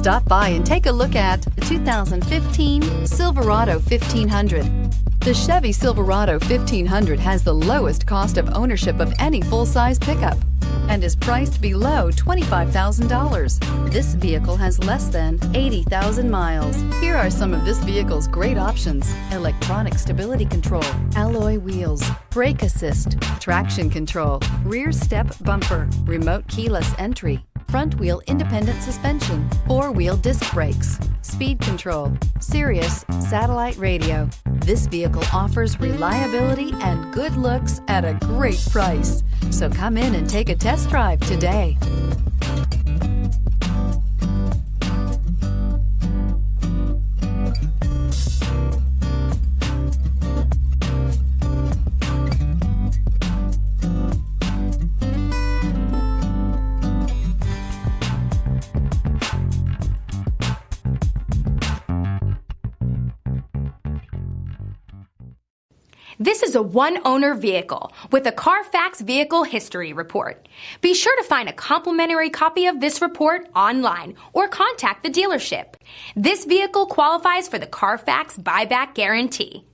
Stop by and take a look at the 2015 Silverado 1500. The Chevy Silverado 1500 has the lowest cost of ownership of any full-size pickup and is priced below $25,000. This vehicle has less than 80,000 miles. Here are some of this vehicle's great options: electronic stability control, alloy wheels, brake assist, traction control, rear step bumper, remote keyless entry, front wheel independent suspension, four-wheel disc brakes, speed control, Sirius satellite radio. This vehicle offers reliability and good looks at a great price. So come in and take a test drive today. This is a one-owner vehicle with a Carfax Vehicle History Report. Be sure to find a complimentary copy of this report online or contact the dealership. This vehicle qualifies for the Carfax Buyback Guarantee.